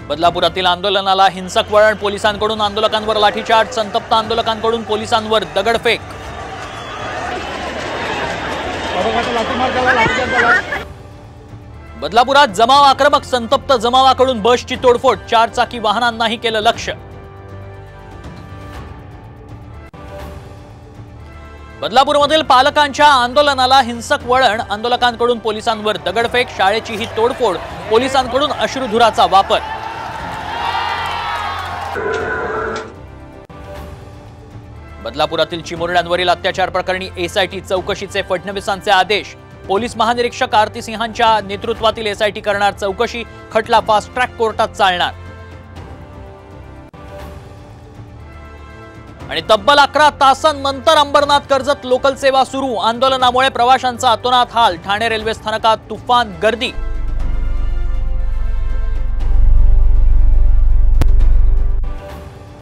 बदलापुरातील आंदोलनाला हिंसक वळण, पोलिसांकडून आंदोलकांवर लाठीचार्ज, संतप्त आंदोलकांकडून पोलिसांवर दगडफेक। बदलापुरात जमाव आक्रमक, संतप्त जमावाकडून बसची तोडफोड, 4 चाकी वाहनांनाही केलं लक्ष्य। बदलापूरमधील पालकांच्या आंदोलनाला हिंसक वळण, आंदोलकांकडून पोलिसांवर दगडफेक, शाळेची ही तोडफोड, पोलिसांकडून अश्रुधुराचा वापर। बदलापुरातील चिमुरड्यांवरील अत्याचार प्रकरणी एसआयटी चौकशीचे फडणवीसांचे आदेश, पोलीस महानिरीक्षक आरती सिंहांच्या नेतृत्वातील एसआयटी करणार चौकशी, खटला फास्ट ट्रॅक कोर्टात चालणार। आणि तब्बल 11 तासांनंतर अंबरनाथ कर्जत लोकल सेवा सुरू, आंदोलनामुळे प्रवाशांचा अतोनात हाल, ठाणे रेल्वे स्थानकात तुफान गर्दी।